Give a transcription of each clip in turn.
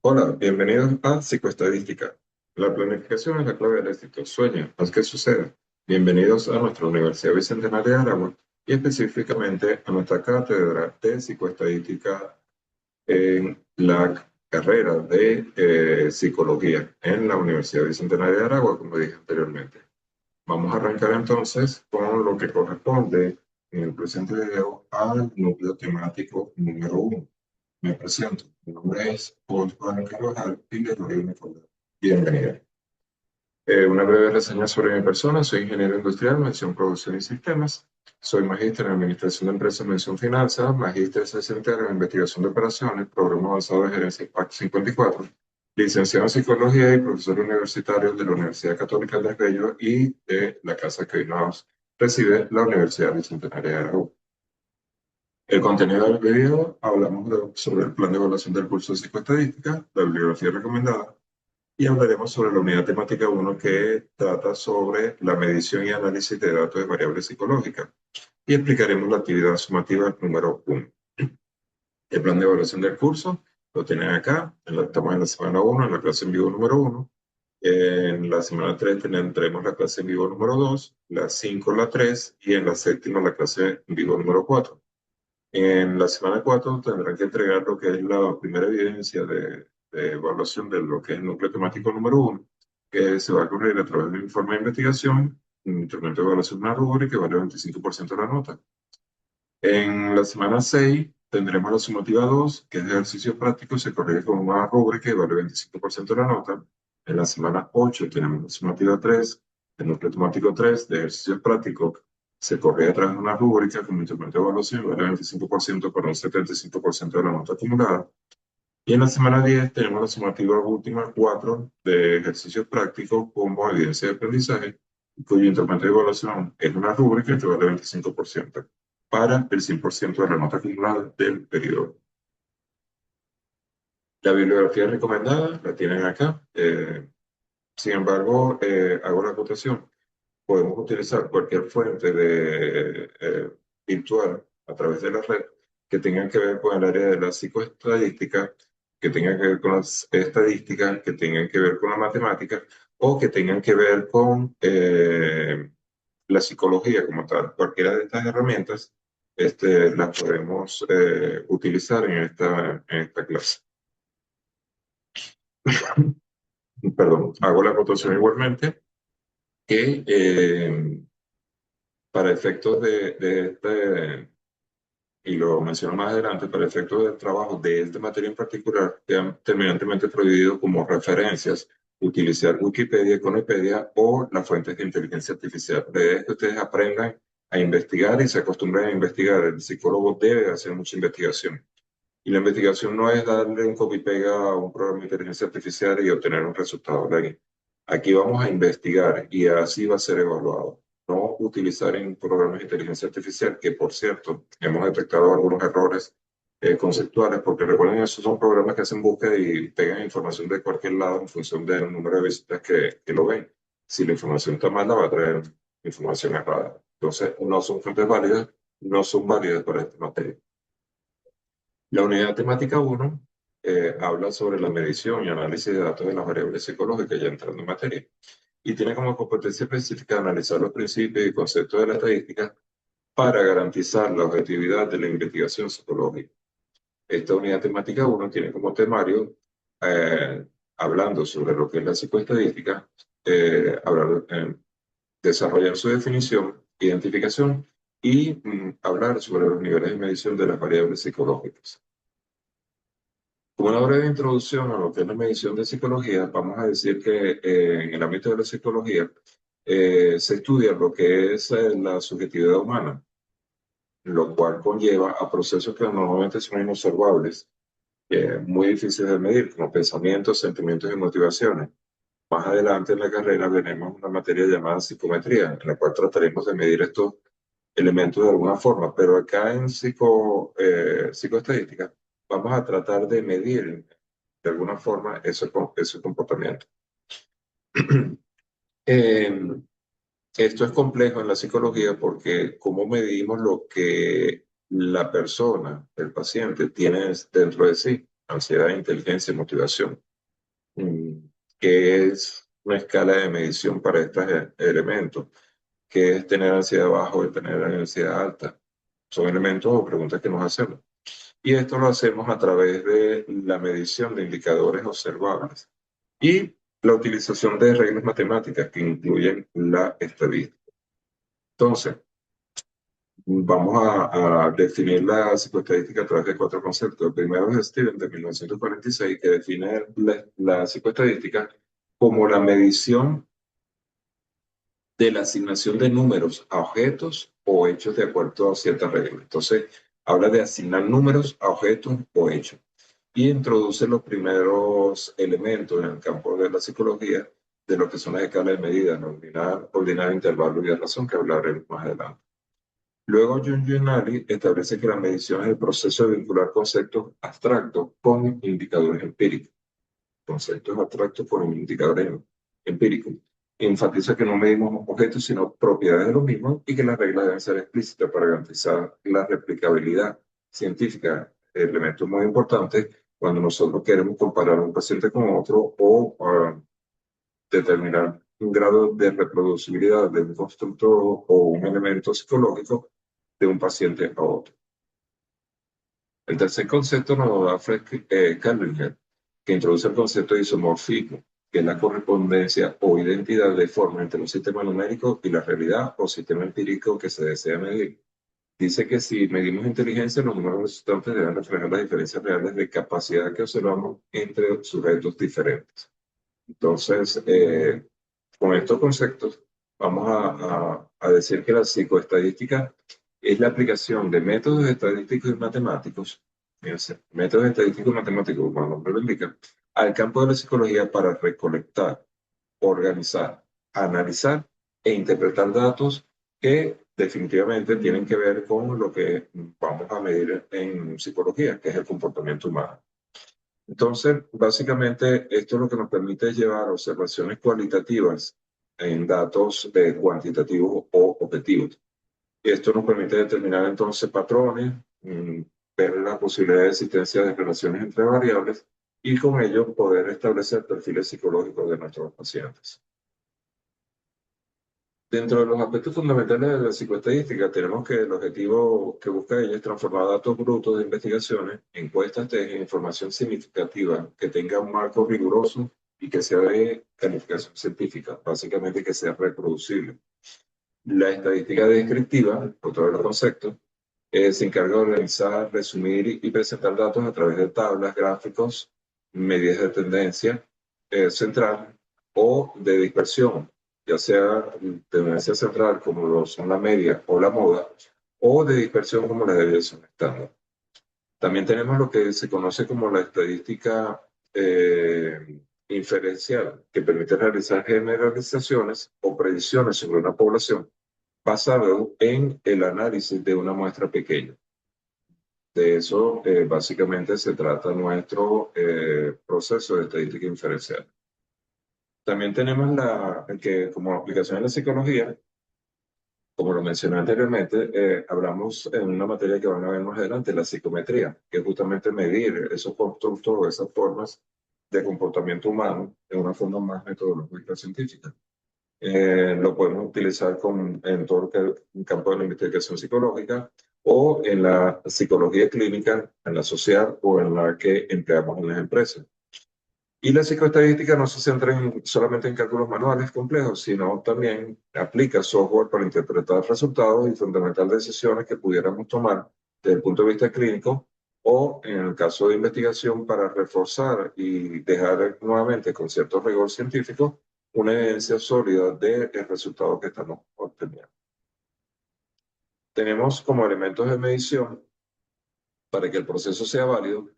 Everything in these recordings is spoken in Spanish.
Hola, bienvenidos a Psicoestadística. La planificación es la clave del éxito. Sueña, haz que suceda. Bienvenidos a nuestra Universidad Bicentenaria de Aragua y específicamente a nuestra cátedra de Psicoestadística en la carrera de Psicología en la Universidad Bicentenaria de Aragua, como dije anteriormente. Vamos a arrancar entonces con lo que corresponde en el presente video al núcleo temático número 1. Me presento. Mi nombre es Paul Juan Carvajal y les doy una información. Bienvenida. Una breve reseña sobre mi persona. Soy ingeniero industrial, mención producción y sistemas. Soy magíster en administración de empresas, mención finanzas, magíster especializado en investigación de operaciones, programa avanzado de gerencia PAC 54, licenciado en psicología y profesor universitario de la Universidad Católica del Bello y de la casa que hoy nos recibe la Universidad Bicentenaria de Aragua. El contenido del video hablamos sobre el plan de evaluación del curso de psicoestadística, la bibliografía recomendada, y hablaremos sobre la unidad temática 1 que trata sobre la medición y análisis de datos de variables psicológicas, y explicaremos la actividad sumativa número 1. El plan de evaluación del curso lo tienen acá, estamos en la semana 1, en la clase en vivo número 1. En la semana 3 tendremos la clase en vivo número 2, la 5 la 3 y en la séptima la clase en vivo número 4. En la semana 4 tendrán que entregar lo que es la primera evidencia de evaluación de lo que es el núcleo temático número 1, que se va a correr a través de un informe de investigación, un instrumento de evaluación, una rúbrica que vale 25% de la nota. En la semana 6 tendremos la sumativa 2, que es ejercicio práctico, se corrige con una rúbrica que vale 25% de la nota. En la semana 8 tenemos la sumativa 3, el núcleo temático 3 de ejercicios prácticos, se corrige a través de una rúbrica con instrumento de evaluación, vale 25% para un 75% de la nota acumulada. Y en la semana 10 tenemos la sumativa última 4 de ejercicios prácticos como evidencia de aprendizaje, cuyo instrumento de evaluación es una rúbrica que vale 25% para el 100% de la nota acumulada del periodo. La bibliografía recomendada la tienen acá. Sin embargo, hago la acotación. Podemos utilizar cualquier fuente virtual a través de la red que tenga que ver con el área de la psicoestadística, que tenga que ver con las estadísticas, que tengan que ver con la matemática o que tengan que ver con la psicología como tal. Cualquiera de estas herramientas las podemos utilizar en esta clase. Perdón, hago la acotación igualmente que para efectos y lo menciono más adelante, para efectos del trabajo de esta materia en particular, quedan terminantemente prohibido como referencias utilizar Wikipedia, Econopedia o las fuentes de inteligencia artificial. La idea es que ustedes aprendan a investigar y se acostumbren a investigar. El psicólogo debe hacer mucha investigación. Y la investigación no es darle un copy-pega a un programa de inteligencia artificial y obtener un resultado de ahí. Aquí vamos a investigar y así va a ser evaluado. No utilizar en programas de inteligencia artificial, que por cierto, hemos detectado algunos errores conceptuales, porque recuerden, esos son programas que hacen búsqueda y pegan información de cualquier lado en función del número de visitas que lo ven. Si la información está mala, va a traer información errada. Entonces, no son fuentes válidas, no son válidas para esta materia. La unidad temática 1 habla sobre la medición y análisis de datos de las variables psicológicas, ya entrando en materia, y tiene como competencia específica analizar los principios y conceptos de la estadística para garantizar la objetividad de la investigación psicológica. Esta unidad temática 1 tiene como temario, eh, hablando sobre lo que es la psicoestadística, desarrollar su definición, identificación y hablar sobre los niveles de medición de las variables psicológicas. Como una breve introducción a lo que es la medición de psicología, vamos a decir que en el ámbito de la psicología se estudia lo que es la subjetividad humana, lo cual conlleva a procesos que normalmente son inobservables, muy difíciles de medir, como pensamientos, sentimientos y motivaciones. Más adelante en la carrera veremos una materia llamada psicometría, en la cual trataremos de medir estos elementos de alguna forma, pero acá en psicoestadística vamos a tratar de medir de alguna forma ese comportamiento. Eh, Esto es complejo en la psicología porque cómo medimos lo que la persona, el paciente, tiene dentro de sí. ansiedad, inteligencia y motivación, que es una escala de medición para estos elementos, que es tener ansiedad baja y tener ansiedad alta. Son elementos o preguntas que nos hacemos. Y esto lo hacemos a través de la medición de indicadores observables y la utilización de reglas matemáticas que incluyen la estadística. Entonces, vamos a definir la psicoestadística a través de cuatro conceptos. El primero es Steven, de 1946, que define la psicoestadística como la medición de la asignación de números a objetos o hechos de acuerdo a ciertas reglas. Entonces, habla de asignar números a objetos o hechos y introduce los primeros elementos en el campo de la psicología de lo que son las escalas de medida, ordinario, intervalo y de razón, que hablaremos más adelante. Luego, Giuliani establece que la medición es el proceso de vincular conceptos abstractos con indicadores empíricos. Conceptos abstractos con indicadores empíricos. Enfatiza que no medimos objetos, sino propiedades de los mismos y que las reglas deben ser explícitas para garantizar la replicabilidad científica. Elemento muy importante cuando nosotros queremos comparar un paciente con otro o determinar un grado de reproducibilidad de un constructo o un elemento psicológico de un paciente a otro. El tercer concepto nos lo da Fred Kallinger, que introduce el concepto de isomorfismo, que es la correspondencia o identidad de forma entre un sistema numérico y la realidad o sistema empírico que se desea medir. Dice que si medimos inteligencia, los números resultantes deben reflejar las diferencias reales de capacidad que observamos entre sujetos diferentes. Entonces, con estos conceptos, vamos a decir que la psicoestadística es la aplicación de métodos estadísticos y matemáticos, fíjense, métodos estadísticos y matemáticos, como el nombre lo indica, al campo de la psicología para recolectar, organizar, analizar e interpretar datos que definitivamente tienen que ver con lo que vamos a medir en psicología, que es el comportamiento humano. Entonces, básicamente, esto lo que nos permite es llevar observaciones cualitativas en datos cuantitativos o objetivos. Y esto nos permite determinar entonces patrones, ver la posibilidad de existencia de relaciones entre variables y con ello poder establecer perfiles psicológicos de nuestros pacientes. Dentro de los aspectos fundamentales de la psicoestadística, tenemos que el objetivo que busca ella es transformar datos brutos de investigaciones, encuestas, test e información significativa que tenga un marco riguroso y que sea de calificación científica, básicamente que sea reproducible. La estadística descriptiva, otro de los conceptos, se encarga de organizar, resumir y presentar datos a través de tablas, gráficos, medidas de tendencia central o de dispersión, ya sea tendencia central como lo son la media o la moda, o de dispersión como la desviación estándar. También tenemos lo que se conoce como la estadística inferencial, que permite realizar generalizaciones o predicciones sobre una población basado en el análisis de una muestra pequeña. De eso básicamente se trata nuestro proceso de estadística inferencial. También tenemos que como aplicación en la psicología, como lo mencioné anteriormente, hablamos en una materia que van a ver más adelante, la psicometría, que es justamente medir esos constructos o esas formas de comportamiento humano de una forma más metodológica científica. Lo podemos utilizar en todo el campo de la investigación psicológica o en la psicología clínica, en la social o en la que empleamos en las empresas. Y la psicoestadística no se centra solamente en cálculos manuales complejos, sino también aplica software para interpretar resultados y fundamentar decisiones que pudiéramos tomar desde el punto de vista clínico o, en el caso de investigación, para reforzar y dejar nuevamente con cierto rigor científico una evidencia sólida del resultado que estamos obteniendo. Tenemos como elementos de medición, para que el proceso sea válido,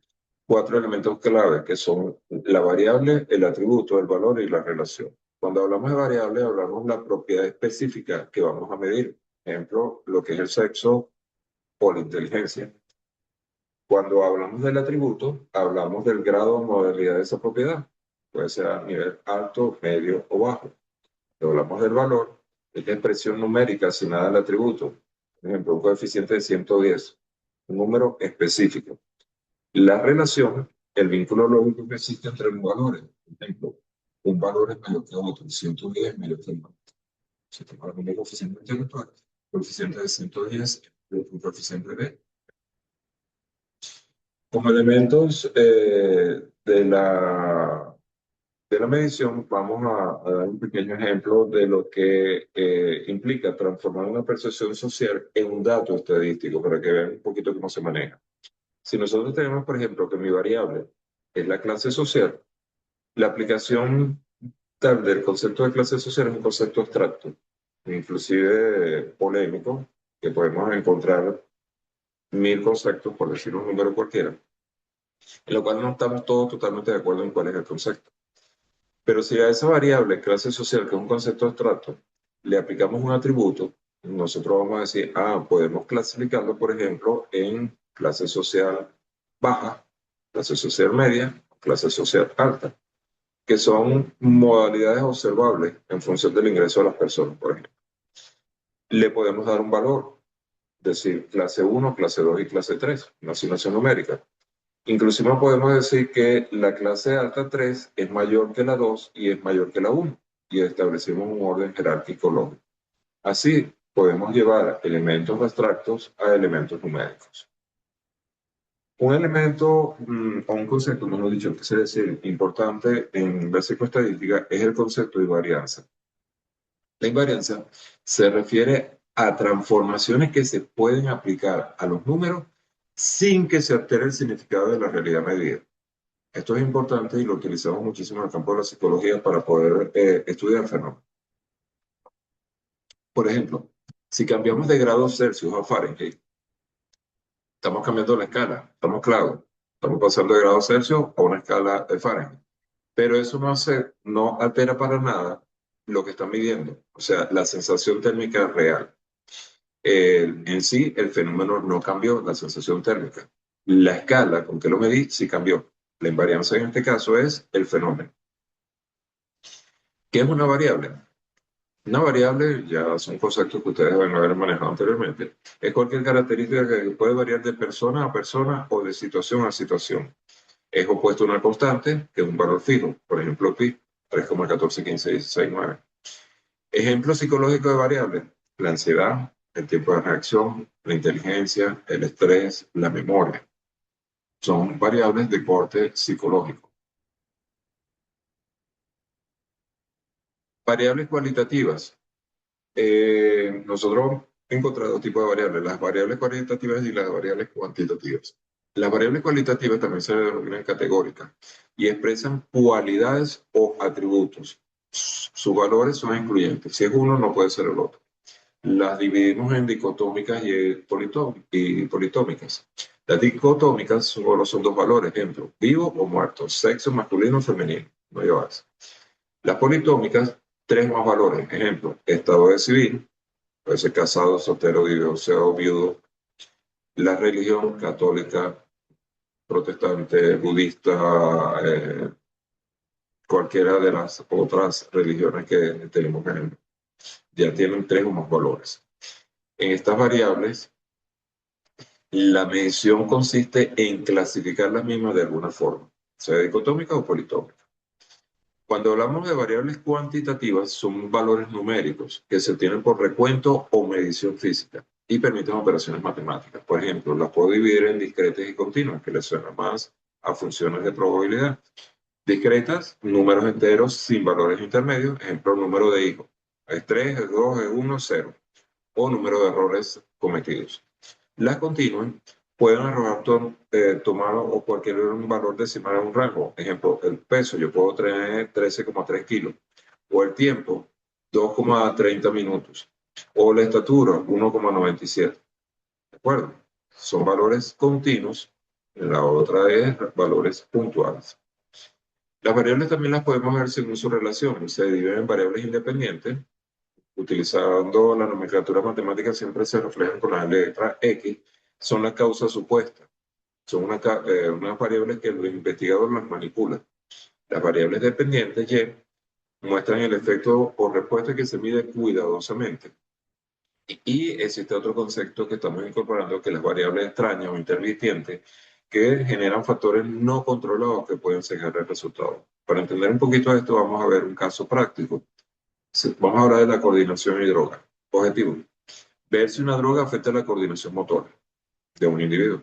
cuatro elementos clave, que son la variable, el atributo, el valor y la relación. Cuando hablamos de variable, hablamos de la propiedad específica que vamos a medir. Ejemplo, lo que es el sexo o la inteligencia. Cuando hablamos del atributo, hablamos del grado o modalidad de esa propiedad. Puede ser a nivel alto, medio o bajo. Cuando hablamos del valor, es la expresión numérica asignada al atributo. Por ejemplo, un coeficiente de 110, un número específico. La relación el vínculo lógico que existe entre los valores. Por ejemplo, un valor es mayor que otro, 110 es mayor que el otro. Si te pones un coeficiente intelectual, el coeficiente de 110 es un coeficiente de. Como elementos de la medición, vamos a dar un pequeño ejemplo de lo que implica transformar una percepción social en un dato estadístico para que vean un poquito cómo se maneja. Si nosotros tenemos, por ejemplo, que mi variable es la clase social, la aplicación tal del concepto de clase social es un concepto abstracto, inclusive polémico, que podemos encontrar mil conceptos, por decir un número cualquiera, en lo cual no estamos todos totalmente de acuerdo en cuál es el concepto. Pero si a esa variable, clase social, que es un concepto abstracto, le aplicamos un atributo, nosotros vamos a decir, podemos clasificarlo, por ejemplo, en clase social baja, clase social media, clase social alta, que son modalidades observables en función del ingreso de las personas, por ejemplo. Le podemos dar un valor, decir clase 1, clase 2 y clase 3, una asignación numérica. Inclusive podemos decir que la clase alta 3 es mayor que la 2 y es mayor que la 1, y establecemos un orden jerárquico lógico. Así podemos llevar elementos abstractos a elementos numéricos. Un elemento o un concepto, mejor dicho, que se decir importante en la psicoestadística es el concepto de invarianza. La invarianza se refiere a transformaciones que se pueden aplicar a los números sin que se altere el significado de la realidad medida. Esto es importante y lo utilizamos muchísimo en el campo de la psicología para poder estudiar fenómenos. Por ejemplo, si cambiamos de grados Celsius a Fahrenheit, estamos cambiando la escala, estamos claros. Estamos pasando de grados Celsius a una escala de Fahrenheit. Pero eso no altera para nada lo que están midiendo, o sea, la sensación térmica real. En sí, el fenómeno no cambió, la sensación térmica. La escala con que lo medí sí cambió. La invarianza en este caso es el fenómeno. ¿Qué es una variable? Una variable, ya son conceptos que ustedes deben haber manejado anteriormente, es cualquier característica que puede variar de persona a persona o de situación a situación. Es opuesto a una constante, que es un valor fijo, por ejemplo, pi, 3,141516,9. Ejemplo psicológico de variables: la ansiedad, el tiempo de reacción, la inteligencia, el estrés, la memoria. Son variables de corte psicológico. Variables cualitativas. Nosotros hemos encontrado dos tipos de variables, las variables cualitativas y las variables cuantitativas. Las variables cualitativas también se denominan categóricas y expresan cualidades o atributos. Sus valores son excluyentes. Si es uno, no puede ser el otro. Las dividimos en dicotómicas y politómicas. Las dicotómicas solo son dos valores, ejemplo, vivo o muerto, sexo masculino o femenino, no llevas. Las politómicas, tres más valores, ejemplo, estado de civil, puede ser casado, soltero, divorciado, viudo. La religión católica, protestante, budista, cualquiera de las otras religiones que tenemos en ya tienen tres o más valores. En estas variables, la medición consiste en clasificar las mismas de alguna forma, sea dicotómica o politómica. Cuando hablamos de variables cuantitativas, son valores numéricos que se obtienen por recuento o medición física y permiten operaciones matemáticas. Por ejemplo, las puedo dividir en discretas y continuas, que les suena más a funciones de probabilidad. Discretas, números enteros sin valores intermedios, ejemplo, número de hijos. Es 3, es 2, es 1, 0. O número de errores cometidos. Las continuas pueden arrojar tomar o cualquier valor decimal en un rango. Ejemplo, el peso, yo puedo tener 13,3 kilos. O el tiempo, 2,30 minutos. O la estatura, 1,97. ¿De acuerdo? Son valores continuos. La otra es valores puntuales. Las variables también las podemos ver según su relación. Se dividen en variables independientes. Utilizando la nomenclatura matemática siempre se reflejan con la letra X, son las causas supuestas. Son unas variables que los investigadores las manipulan. Las variables dependientes Y muestran el efecto o respuesta que se mide cuidadosamente. Y existe otro concepto que estamos incorporando, que las variables extrañas o intermitentes, que generan factores no controlados que pueden cegar el resultado. Para entender un poquito esto, vamos a ver un caso práctico. Vamos a hablar de la coordinación y droga. Objetivo: ver si una droga afecta la coordinación motora de un individuo.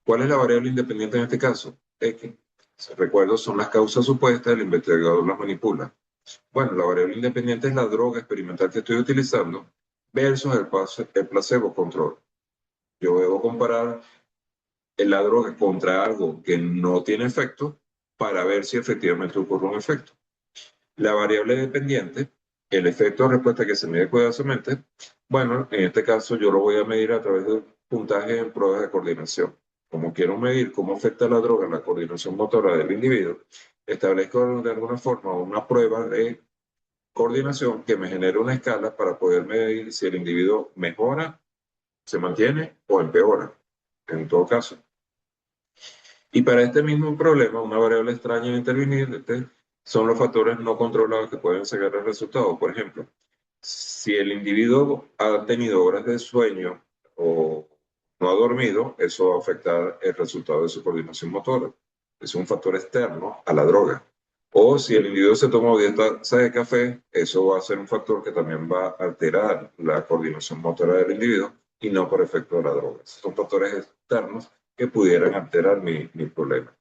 ¿Cuál es la variable independiente en este caso? X. Recuerdo, son las causas supuestas, el investigador las manipula. Bueno, la variable independiente es la droga experimental que estoy utilizando versus el placebo control. Yo debo comparar la droga contra algo que no tiene efecto para ver si efectivamente ocurre un efecto. La variable dependiente, el efecto de respuesta que se mide cuidadosamente, bueno, en este caso yo lo voy a medir a través de puntajes en pruebas de coordinación. Como quiero medir cómo afecta la droga en la coordinación motora del individuo, establezco de alguna forma una prueba de coordinación que me genere una escala para poder medir si el individuo mejora, se mantiene o empeora, en todo caso. Y para este mismo problema, una variable extraña e interviniente son los factores no controlados que pueden sacar el resultado. Por ejemplo, si el individuo ha tenido horas de sueño o no ha dormido, eso va a afectar el resultado de su coordinación motora. Es un factor externo a la droga. O si el individuo se toma 10 tazas de café, eso va a ser un factor que también va a alterar la coordinación motora del individuo y no por efecto de la droga. Son factores externos que pudieran alterar mi problema.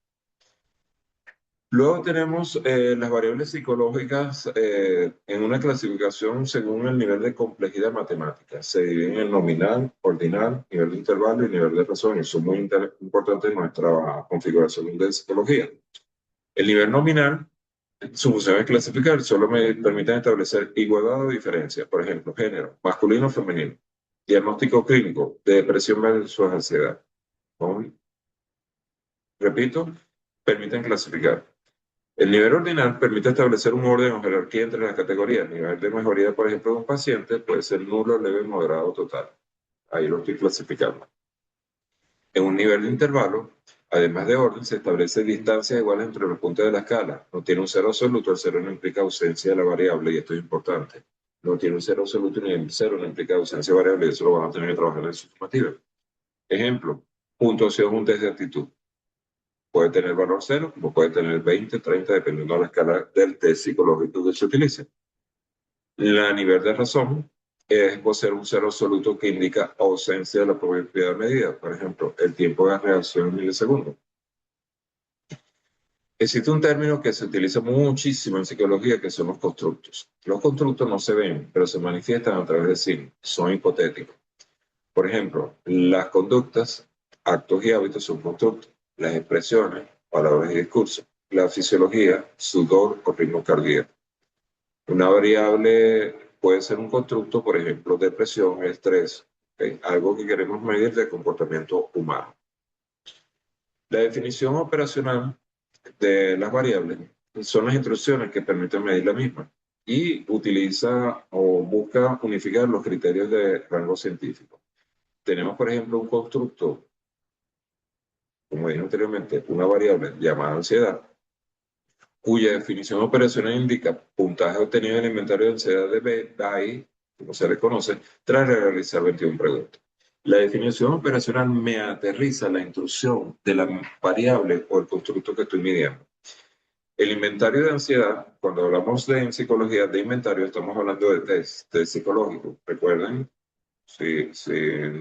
Luego tenemos las variables psicológicas en una clasificación según el nivel de complejidad matemática. Se dividen en nominal, ordinal, nivel de intervalo y nivel de razón. Y son muy importantes en nuestra configuración de psicología. El nivel nominal, su función es clasificar, solo me permite establecer igualdad o diferencia. Por ejemplo, género, masculino o femenino. Diagnóstico clínico de depresión versus ansiedad. Repito, permiten clasificar. El nivel ordinal permite establecer un orden o jerarquía entre las categorías. El nivel de mejoría, por ejemplo, de un paciente puede ser nulo, leve, moderado, total. Ahí lo estoy clasificando. En un nivel de intervalo, además de orden, se establece distancias iguales entre los puntos de la escala. No tiene un cero absoluto, el cero no implica ausencia de la variable, y esto es importante. No tiene un cero absoluto ni el cero no implica ausencia de variable, y eso lo van a tener que trabajar en su sumativa. Ejemplo, puntuación, un test de actitud. Puede tener valor cero, como puede tener 20, 30, dependiendo de la escala del test psicológico que se utilice. La nivel de razón es poseer un cero absoluto que indica ausencia de la probabilidad medida. Por ejemplo, el tiempo de reacción en milisegundos. Existe un término que se utiliza muchísimo en psicología, que son los constructos. Los constructos no se ven, pero se manifiestan a través de signos. Son hipotéticos. Por ejemplo, las conductas, actos y hábitos son constructos. Las expresiones, palabras y discursos. La fisiología, sudor o ritmo cardíaco. Una variable puede ser un constructo, por ejemplo, depresión, estrés, ¿okay? Algo que queremos medir del comportamiento humano. La definición operacional de las variables son las instrucciones que permiten medir la misma y utiliza o busca unificar los criterios de rango científico. Tenemos, por ejemplo, un constructo, como dije anteriormente, una variable llamada ansiedad, cuya definición operacional indica puntaje obtenido en el inventario de ansiedad de BAI, como se le conoce, tras realizar 21 preguntas. La definición operacional me aterriza la instrucción de la variable o el constructo que estoy midiendo. El inventario de ansiedad, cuando hablamos en psicología de inventario, estamos hablando de test psicológico. Recuerden, si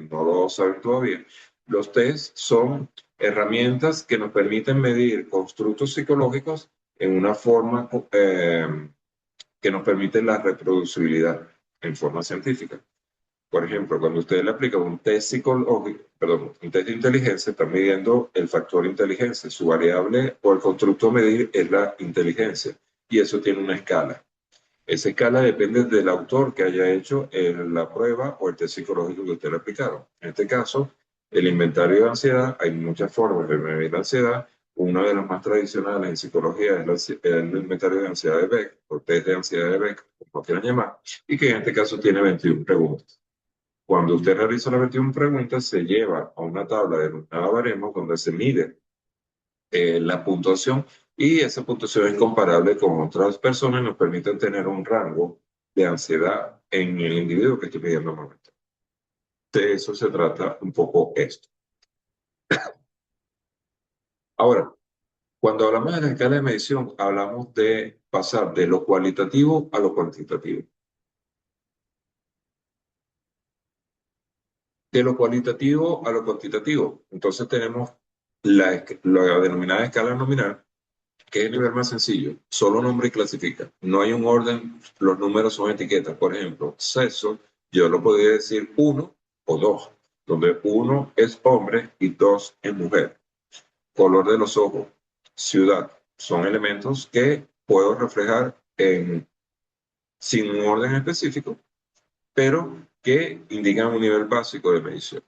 no lo saben todavía, los tests son herramientas que nos permiten medir constructos psicológicos en una forma que nos permite la reproducibilidad en forma científica. Por ejemplo, cuando usted le aplica un test psicológico, perdón, un test de inteligencia, está midiendo el factor inteligencia. Su variable o el constructo a medir es la inteligencia. Y eso tiene una escala. Esa escala depende del autor que haya hecho la prueba o el test psicológico que usted le ha aplicado. En este caso, el inventario de ansiedad, hay muchas formas de medir la ansiedad. Una de las más tradicionales en psicología es el inventario de ansiedad de Beck, o test de ansiedad de Beck, como quieran llamar, y que en este caso tiene 21 preguntas. Cuando usted realiza las 21 preguntas, se lleva a una tabla denominada baremos donde se mide la puntuación, y esa puntuación es comparable con otras personas y nos permite tener un rango de ansiedad en el individuo que estoy midiendo al momento. De eso se trata un poco esto. Ahora, cuando hablamos de la escala de medición, hablamos de pasar de lo cualitativo a lo cuantitativo. De lo cualitativo a lo cuantitativo. Entonces tenemos la denominada escala nominal, que es el nivel más sencillo. Solo nombre y clasifica. No hay un orden, los números son etiquetas. Por ejemplo, sexo, yo lo podría decir uno o dos, donde uno es hombre y dos es mujer. Color de los ojos, ciudad, son elementos que puedo reflejar sin un orden específico, pero que indican un nivel básico de medición.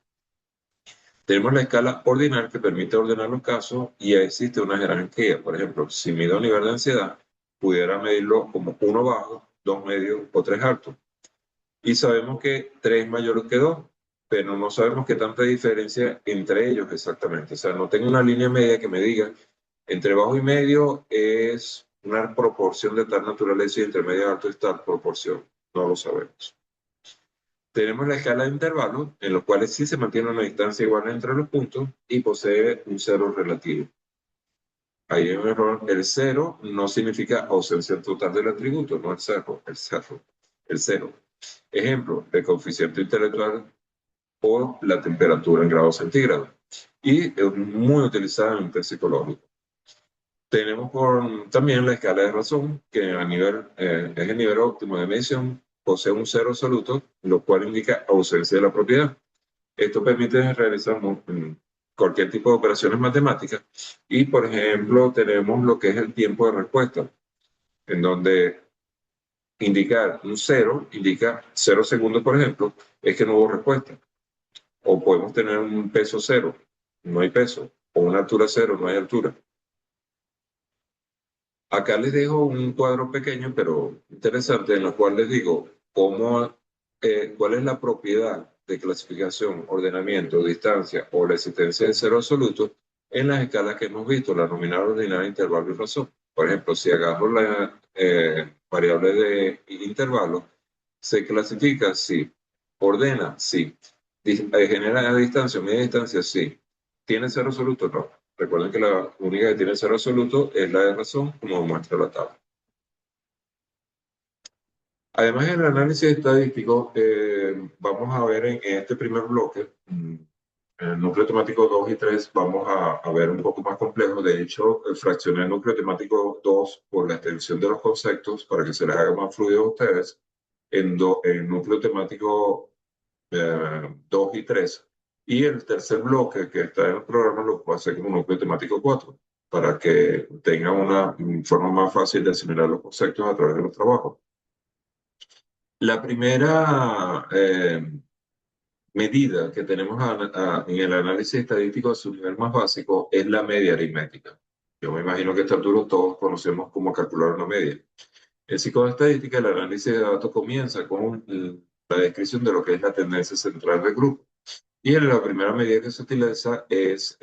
Tenemos la escala ordinal que permite ordenar los casos y ya existe una jerarquía. Por ejemplo, si mido nivel de ansiedad, pudiera medirlo como uno bajo, dos medio o tres alto. Y sabemos que tres es mayor que dos, pero no sabemos qué tanta diferencia entre ellos exactamente. O sea, no tengo una línea media que me diga entre bajo y medio es una proporción de tal naturaleza y entre medio y alto es tal proporción. No lo sabemos. Tenemos la escala de intervalos, en los cuales sí se mantiene una distancia igual entre los puntos y posee un cero relativo. Ahí hay un error. El cero no significa ausencia total del atributo, no el cero, el cero. El cero. Ejemplo, el coeficiente intelectual o la temperatura en grados centígrados. Y es muy utilizada en el test psicológico. Tenemos también la escala de razón, que es el nivel óptimo de medición, posee un cero absoluto, lo cual indica ausencia de la propiedad. Esto permite realizar cualquier tipo de operaciones matemáticas y, por ejemplo, tenemos lo que es el tiempo de respuesta, en donde indicar un cero, indica 0 segundos, por ejemplo, es que no hubo respuesta. O podemos tener un peso cero, no hay peso, o una altura cero, no hay altura. Acá les dejo un cuadro pequeño, pero interesante, en el cual les digo cuál es la propiedad de clasificación, ordenamiento, distancia o la existencia de cero absoluto en las escalas que hemos visto, la nominal, ordinal, intervalo y razón. Por ejemplo, si agarro la variable de intervalo, se clasifica, sí. Ordena, sí. Genera distancia, media distancia, sí. ¿Tiene cero absoluto? No. Recuerden que la única que tiene cero absoluto es la de razón, como muestra la tabla. Además, en el análisis estadístico, vamos a ver en este primer bloque, en el núcleo temático 2 y 3, vamos a ver un poco más complejo. De hecho, fraccioné el núcleo temático 2 por la extensión de los conceptos para que se les haga más fluido a ustedes en núcleo temático 2 y 3. Y el tercer bloque que está en el programa lo puedo hacer como núcleo temático 4 para que tengan una forma más fácil de asimilar los conceptos a través de los trabajos. La primera medida que tenemos en el análisis estadístico a su nivel más básico es la media aritmética. Yo me imagino que a esta altura todos conocemos cómo calcular una media. En psicoestadística, el análisis de datos comienza con la descripción de lo que es la tendencia central del grupo. Y la primera medida que se utiliza es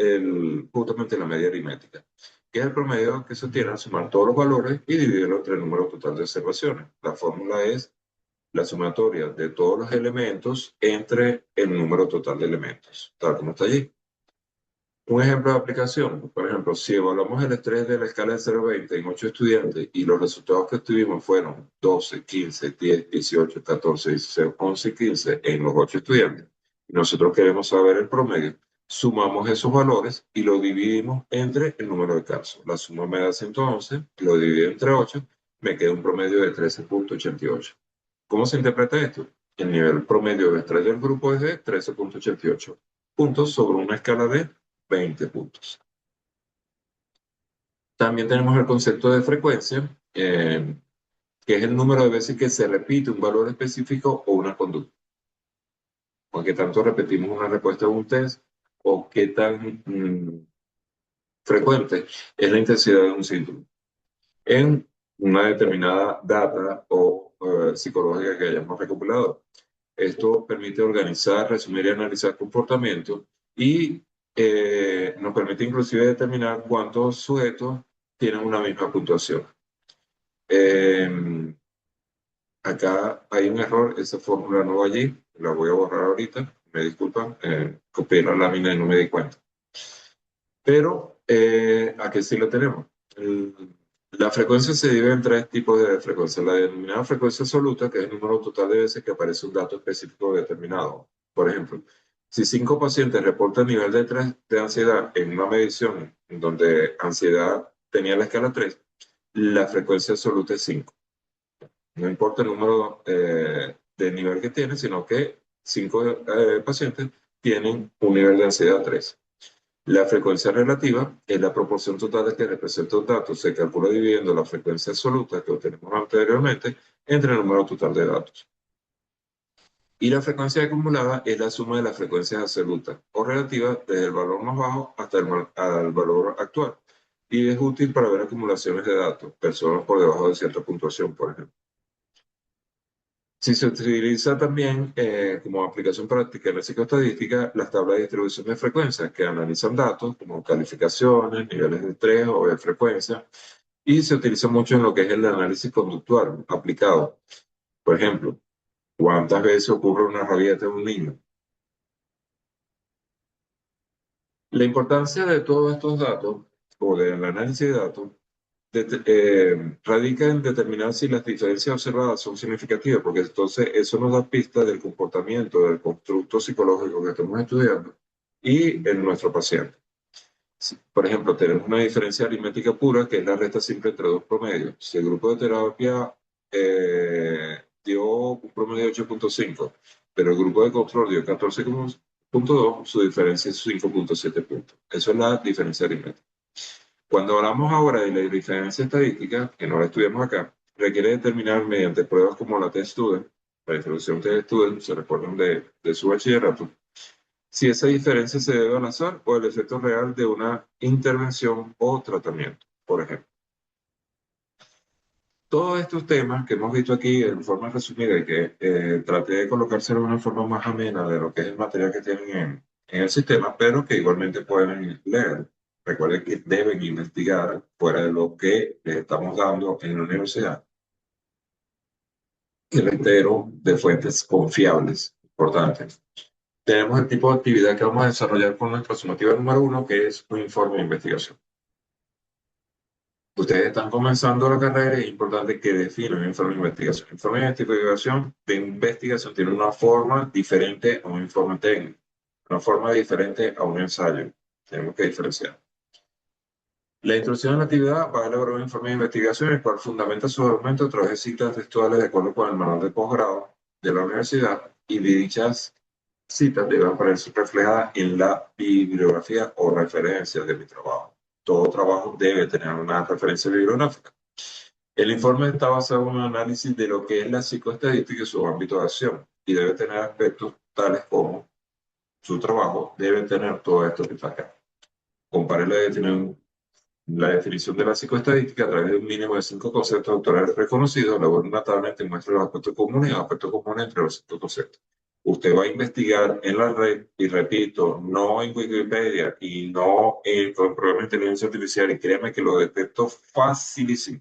justamente la media aritmética, que es el promedio que se obtiene al sumar todos los valores y dividirlo entre el número total de observaciones. La fórmula es la sumatoria de todos los elementos entre el número total de elementos, tal como está allí. Un ejemplo de aplicación, por ejemplo, si evaluamos el estrés de la escala de 0 a 20 en 8 estudiantes y los resultados que obtuvimos fueron 12, 15, 10, 18, 14, 16, 11 y 15 en los 8 estudiantes, y nosotros queremos saber el promedio, sumamos esos valores y lo dividimos entre el número de casos. La suma me da 111, lo divido entre 8, me queda un promedio de 13.88. ¿Cómo se interpreta esto? El nivel promedio de estrés del grupo es de 13.88 puntos sobre una escala de 20 puntos. También tenemos el concepto de frecuencia, que es el número de veces que se repite un valor específico o una conducta. O qué tanto repetimos una respuesta de un test, o qué tan frecuente es la intensidad de un síntoma en una determinada data o psicológica que hayamos recopilado. Esto permite organizar, resumir y analizar comportamientos y nos permite inclusive determinar cuántos sujetos tienen una misma puntuación. Acá hay un error, esa fórmula no va allí, la voy a borrar ahorita, me disculpan, copié la lámina y no me di cuenta. Pero Aquí sí lo tenemos. La frecuencia se divide en tres tipos de frecuencia. La denominada frecuencia absoluta, que es el número total de veces que aparece un dato específico determinado. Por ejemplo, si 5 pacientes reportan nivel de 3 de ansiedad en una medición en donde ansiedad tenía la escala 3, la frecuencia absoluta es 5. No importa el número de nivel que tienen, sino que 5 pacientes tienen un nivel de ansiedad 3. La frecuencia relativa es la proporción total de que representa un dato. Se calcula dividiendo la frecuencia absoluta que obtenemos anteriormente entre el número total de datos. Y la frecuencia acumulada es la suma de las frecuencias absolutas o relativas desde el valor más bajo hasta al valor actual. Y es útil para ver acumulaciones de datos, personas por debajo de cierta puntuación, por ejemplo. Si se utiliza también como aplicación práctica en la psicoestadística, las tablas de distribución de frecuencias que analizan datos como calificaciones, niveles de estrés o de frecuencia, y se utiliza mucho en lo que es el análisis conductual aplicado. Por ejemplo, ¿cuántas veces ocurre una rabieta en un niño? La importancia de todos estos datos o del análisis de datos radica en determinar si las diferencias observadas son significativas, porque entonces eso nos da pista del comportamiento del constructo psicológico que estamos estudiando y en nuestro paciente. Por ejemplo, tenemos una diferencia aritmética pura, que es la resta simple entre dos promedios. Si el grupo de terapia dio un promedio de 8,5, pero el grupo de control dio 14,2, su diferencia es 5,7 puntos. Eso es la diferencia aritmética. Cuando hablamos ahora de la diferencia estadística, que no la estudiamos acá, requiere determinar mediante pruebas como la test student, la distribución test student, se recuerdan de su bachillerato, si esa diferencia se debe al azar o al efecto real de una intervención o tratamiento, por ejemplo. Todos estos temas que hemos visto aquí en forma resumida y que traté de colocárselo de una forma más amena de lo que es el material que tienen en el sistema, pero que igualmente pueden leer. Recuerden que deben investigar fuera de lo que les estamos dando en la universidad. Y reitero, de fuentes confiables, importantes. Tenemos el tipo de actividad que vamos a desarrollar con nuestra sumativa número 1, que es un informe de investigación. Ustedes están comenzando la carrera y es importante que definan un informe de investigación. El informe de investigación tiene una forma diferente a un informe técnico, una forma diferente a un ensayo. Tenemos que diferenciar. La instrucción en la actividad va a elaborar un informe de investigación, el cual fundamenta su argumento a través de citas textuales de acuerdo con el manual de posgrado de la universidad, y dichas citas deben aparecer reflejadas en la bibliografía o referencias de mi trabajo. Todo trabajo debe tener una referencia bibliográfica. El informe está basado en un análisis de lo que es la psicoestadística y su ámbito de acción, y debe tener aspectos tales como su trabajo debe tener todo esto que está acá. Compare la definición de la psicoestadística a través de un mínimo de 5 conceptos autorales reconocidos. Elabora una tabla que muestra los aspectos comunes entre los 5 conceptos. Usted va a investigar en la red, y repito, no en Wikipedia y no con el programa de inteligencia artificial, y créame que lo detecto facilísimo.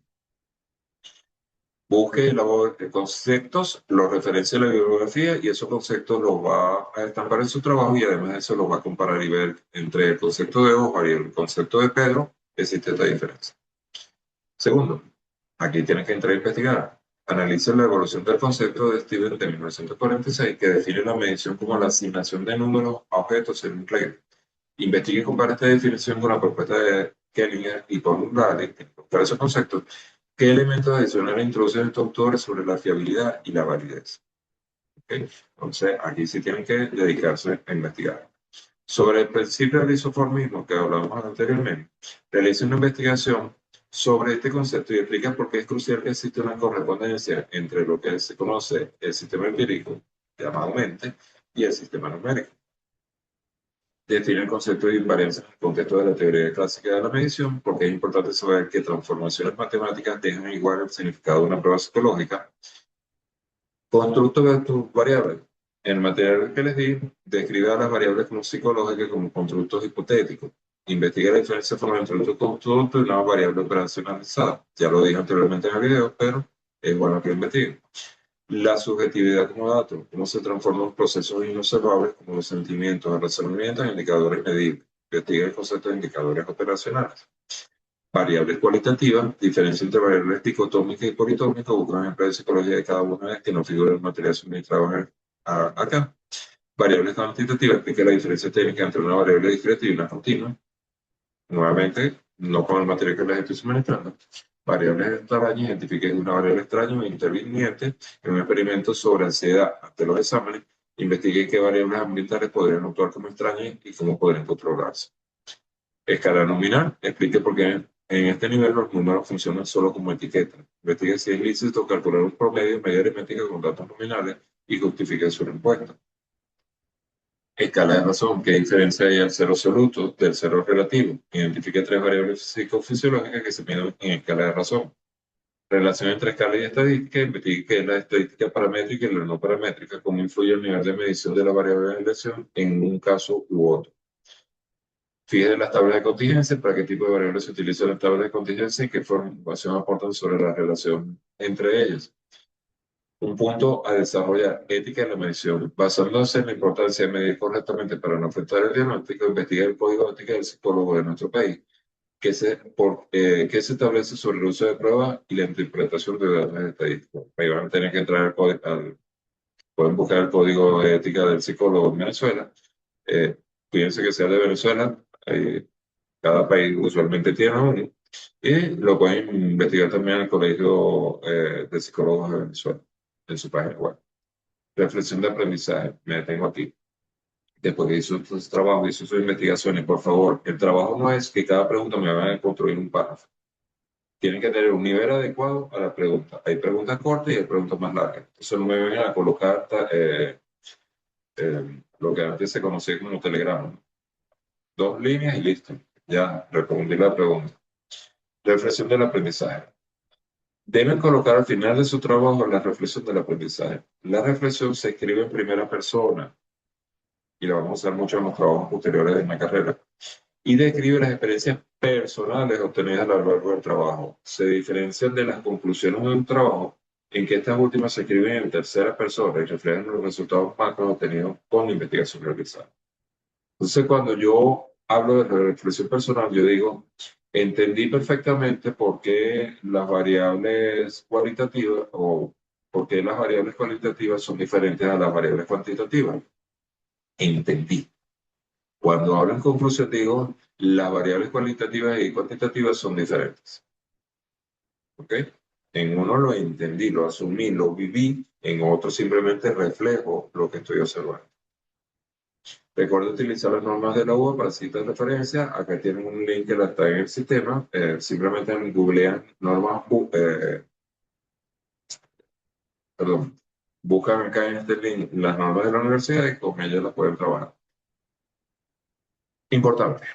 Busque los conceptos, los referencia a la bibliografía, y esos conceptos los va a estampar en su trabajo, y además de eso los va a comparar y ver entre el concepto de Oscar y el concepto de Pedro, existe esta diferencia. Segundo, aquí tienen que entrar a investigar. Analice la evolución del concepto de Steven de 1946, que define la medición como la asignación de números a objetos en un regla. Investigue y compare esta definición con la propuesta de Kellinger y Paul Raleigh. Para esos conceptos, ¿qué elementos adicionales introducen estos autores sobre la fiabilidad y la validez? ¿Okay? Entonces, aquí sí tienen que dedicarse a investigar. Sobre el principio del isoformismo que hablamos anteriormente, realiza una investigación sobre este concepto y explica por qué es crucial que exista una correspondencia entre lo que se conoce el sistema empírico, llamado mente, y el sistema numérico. Define el concepto de invariancia en el contexto de la teoría clásica de la medición, porque es importante saber que transformaciones matemáticas dejan igual el significado de una prueba psicológica. Constructo de tus variables. En el material que les di, describe a las variables como psicológicas como constructos hipotéticos. Investiga la diferencia entre un constructo y una variable operacionalizada. Ya lo dije anteriormente en el video, pero es bueno que lo investiguen. La subjetividad como dato, cómo se transforman procesos inobservables como los sentimientos, el razonamiento en indicadores medibles. Investiga el concepto de indicadores operacionales. Variables cualitativas, diferencia entre variables dicotómicas y politómicas, busca un ejemplo de psicología de cada una de ellas que no figura en el material suministrado acá. Variables cuantitativas, explica la diferencia técnica entre una variable discreta y una continua. Nuevamente, no con el material que les estoy suministrando. Variables extrañas, identifique una variable extraña o interviniente en un experimento sobre ansiedad ante los exámenes. Investigue qué variables ambientales podrían actuar como extrañas y cómo podrían controlarse. Escala nominal, explique por qué en este nivel los números funcionan solo como etiqueta. Investigue si es lícito calcular un promedio en medida aritmética con datos nominales y justifique su respuesta. Escala de razón, ¿qué diferencia hay al cero absoluto del cero relativo? Identifique tres variables psicofisiológicas que se miden en escala de razón. Relación entre escala y estadística, investigue qué es la estadística paramétrica y la no paramétrica, cómo influye el nivel de medición de la variable de elección en un caso u otro. Fíjese las tablas de contingencia, para qué tipo de variables se utilizan las tablas de contingencia y qué información aportan sobre la relación entre ellas. Un punto a desarrollar: ética en la medición. Basándose en la importancia de medir correctamente para no afectar el diagnóstico, investiga el código de ética del psicólogo de nuestro país, que que se establece sobre el uso de pruebas y la interpretación de datos estadísticos. Ahí van a tener que entrar pueden buscar el código de ética del psicólogo en Venezuela. Fíjense que sea de Venezuela, cada país usualmente tiene uno, y lo pueden investigar también en el Colegio de Psicólogos de Venezuela, en su página web. Reflexión de aprendizaje, me detengo aquí. Después que hizo su trabajo, hizo sus investigaciones, por favor, el trabajo no es que cada pregunta me vaya a construir un párrafo. Tienen que tener un nivel adecuado a la pregunta. Hay preguntas cortas y hay preguntas más largas. Entonces no me vengan a colocar lo que antes se conocía como telegrama. 2 líneas y listo. Ya respondí la pregunta. Reflexión del aprendizaje. Deben colocar al final de su trabajo la reflexión del aprendizaje. La reflexión se escribe en primera persona y la vamos a usar mucho en los trabajos posteriores de la carrera. Y describe las experiencias personales obtenidas a lo largo del trabajo. Se diferencian de las conclusiones de un trabajo en que estas últimas se escriben en tercera persona y reflejan los resultados macros obtenidos con la investigación realizada. Entonces, cuando yo hablo de reflexión personal, yo digo, entendí perfectamente por qué las variables cualitativas o por qué las variables cualitativas son diferentes a las variables cuantitativas. Entendí. Cuando hablo en conclusión, digo, las variables cualitativas y cuantitativas son diferentes. ¿Ok? En uno lo entendí, lo asumí, lo viví, en otro simplemente reflejo lo que estoy observando. Recuerda utilizar las normas de la UA para citas de referencia. Acá tienen un link que está en el sistema. Simplemente googlean normas, buscan acá en este link las normas de la universidad y con ellas las pueden trabajar. Importante.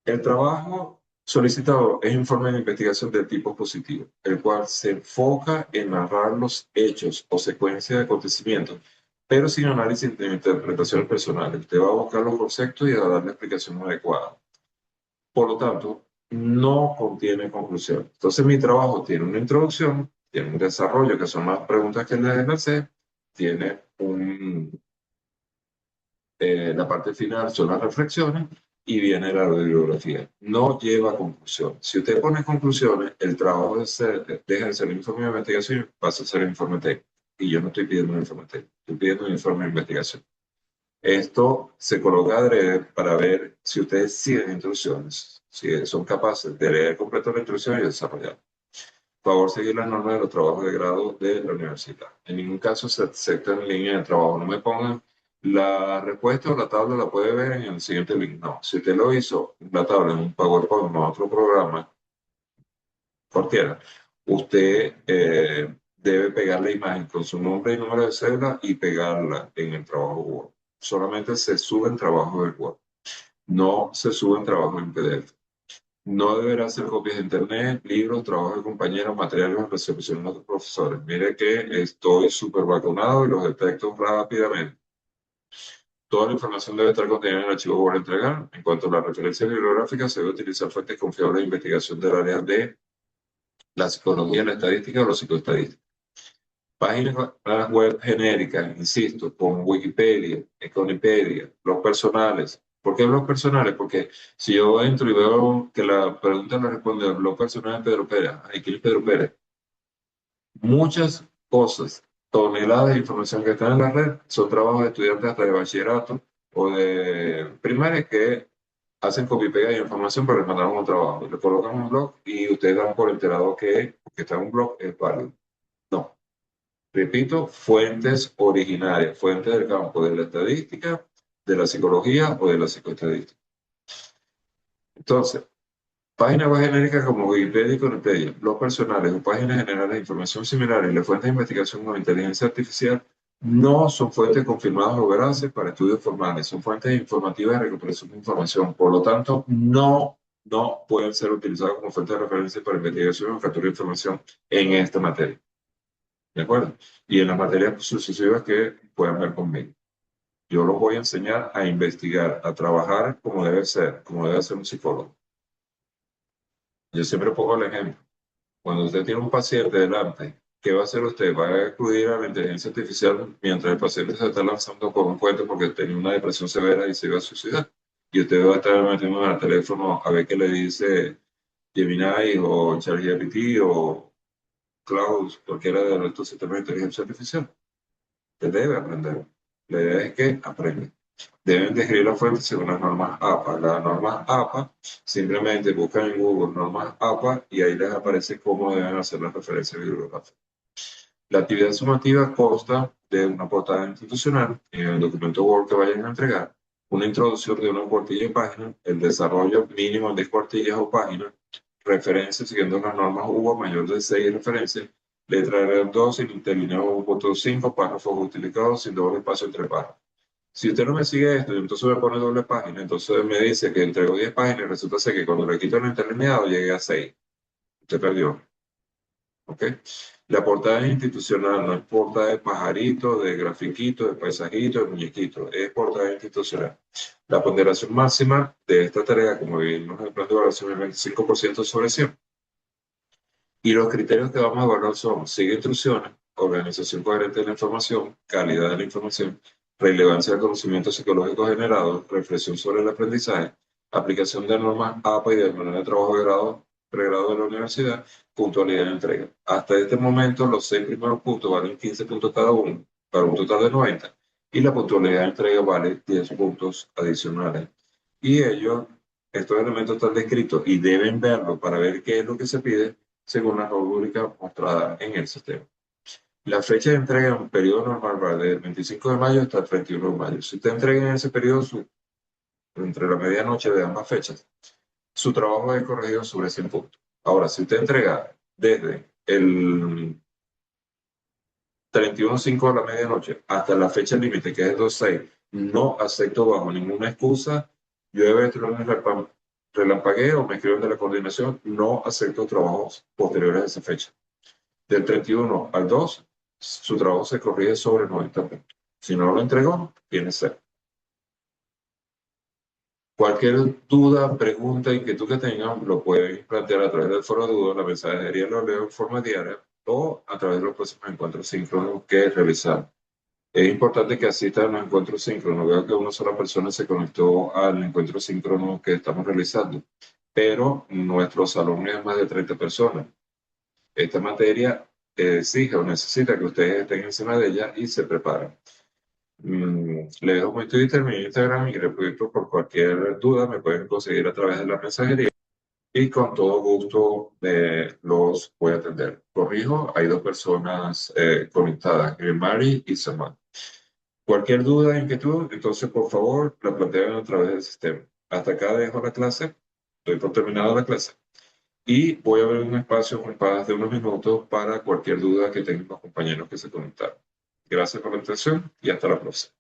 El trabajo solicitado es informe de investigación de tipo positivo, el cual se enfoca en narrar los hechos o secuencias de acontecimientos, pero sin análisis de interpretaciones personales. Usted va a buscar los conceptos y a dar la explicación adecuada. Por lo tanto, no contiene conclusión. Entonces, mi trabajo tiene una introducción, tiene un desarrollo, que son las preguntas que les lancé, tiene la parte final son las reflexiones y viene la bibliografía. No lleva conclusión. Si usted pone conclusiones, el trabajo deja de ser informe de investigación y pasa a ser informe técnico. Y yo no estoy pidiendo un informe técnico, estoy pidiendo un informe de investigación. Esto se coloca adrede para ver si ustedes siguen instrucciones, si son capaces de leer completo la instrucción y desarrollar. Por favor, seguir las normas de los trabajos de grado de la universidad. En ningún caso se acepta en línea de trabajo. No me pongan la respuesta o la tabla, la puede ver en el siguiente link. No, si usted lo hizo, la tabla en un PowerPoint o otro programa, cualquiera, usted debe pegar la imagen con su nombre y número de cédula y pegarla en el trabajo Word. Solamente se suben trabajos del Word, no se suben trabajos en PDF. No deberá hacer copias de internet, libros, trabajos de compañeros, materiales o recepción de los profesores. Mire que estoy súper vacunado y los detecto rápidamente. Toda la información debe estar contenida en el archivo Word a entregar. En cuanto a la referencia bibliográfica, se debe utilizar fuentes confiables de investigación del área de la psicología, la estadística o la psicoestadística. Páginas web genéricas, insisto, como Wikipedia, Econipedia, los personales, ¿Por qué blogs personales? Porque si yo entro y veo que la pregunta la responde al blog personal de Pedro Pérez, ay, ¿quién es Pedro Pérez? Muchas cosas, toneladas de información que están en la red son trabajos de estudiantes hasta de bachillerato o de primaria que hacen copy-pega de información para les mandaron un trabajo. Le colocan un blog y ustedes dan por enterado que está en un blog es válido. No. Repito, fuentes originarias, fuentes del campo de la estadística, de la psicología o de la psicoestadística. Entonces, páginas web genéricas como Wikipedia y Wikipedia, blogs personales o páginas generales de información similares y las fuentes de investigación con inteligencia artificial no son fuentes confirmadas o veraces para estudios formales, son fuentes informativas de recuperación de información. Por lo tanto, no pueden ser utilizadas como fuentes de referencia para investigación o captura de información en esta materia. ¿De acuerdo? Y en las materias sucesivas que puedan ver conmigo. Yo los voy a enseñar a investigar, a trabajar como debe ser un psicólogo. Yo siempre pongo el ejemplo. Cuando usted tiene un paciente delante, ¿qué va a hacer usted? Va a acudir a la inteligencia artificial mientras el paciente se está lanzando por un puente porque tenía una depresión severa y se iba a suicidar. Y usted va a estar metiendo en el teléfono a ver qué le dice Gemini o ChatGPT o Cloud, cualquiera de estos sistemas de inteligencia artificial. Usted debe aprender. La idea es que aprenda. Deben describir la fuente según las normas APA. Las normas APA, simplemente buscan en Google normas APA y ahí les aparece cómo deben hacer las referencias bibliográficas. La actividad sumativa consta de una portada institucional en el documento Word que vayan a entregar, una introducción de una cuartilla y página, el desarrollo mínimo de cuartillas o páginas, referencias siguiendo las normas UBA mayor de 6 referencias, letra R2 y interlineado 1.5, párrafos utilizados sin doble espacio entre párrafos. Si usted no me sigue esto y entonces me pone doble página, entonces me dice que entregó 10 páginas y resulta ser que cuando le quito el interlineado llegué a 6. Usted perdió. ¿Ok? La portada es institucional, no es portada de pajarito, de grafiquito, de paisajito, de muñequito, es portada institucional. La ponderación máxima de esta tarea, como vimos en el plan de evaluación, es 25% sobre 100. Y los criterios que vamos a evaluar son: sigue instrucciones, organización coherente de la información, calidad de la información, relevancia del conocimiento psicológico generado, reflexión sobre el aprendizaje, aplicación de normas APA y de manual de trabajo de grado, pregrado de la universidad, puntualidad de entrega. Hasta este momento, los 6 primeros puntos valen 15 puntos cada uno, para un total de 90, y la puntualidad de entrega vale 10 puntos adicionales. Y estos elementos están descritos y deben verlo para ver qué es lo que se pide según la rúbrica mostrada en el sistema. La fecha de entrega en un periodo normal va del 25 de mayo hasta el 31 de mayo. Si usted entrega en ese periodo, entre la medianoche de ambas fechas, su trabajo es corregido sobre 100 puntos. Ahora, si usted entrega desde el 31/5 de la medianoche hasta la fecha límite, que es el 2/6, no acepto bajo ninguna excusa, llueve, truene, relampagueo, me escriben de la coordinación, no acepto trabajos posteriores a esa fecha. Del 31 al 2, su trabajo se corrige sobre 90 puntos. Si no lo entregó, tiene 0. Cualquier duda, pregunta, inquietud que tengan, lo pueden plantear a través del foro de dudas, la mensajería lo leo en forma diaria o a través de los próximos encuentros síncronos que realizar. Es importante que asistan a los encuentros síncronos. Veo que una sola persona se conectó al encuentro síncrono que estamos realizando, pero nuestro salón es más de 30 personas. Esta materia exige o necesita que ustedes estén encima de ella y se preparen. Le dejo mi Twitter, mi Instagram y repito, por cualquier duda me pueden conseguir a través de la mensajería y con todo gusto los voy a atender. Corrijo, hay 2 personas conectadas, Mari y Samuel. Cualquier duda, inquietud, entonces por favor la plantean a través del sistema. Hasta acá dejo la clase, doy por terminada la clase y voy a abrir un espacio de unos minutos para cualquier duda que tengan los compañeros que se conectaron. Gracias por la atención y hasta la próxima.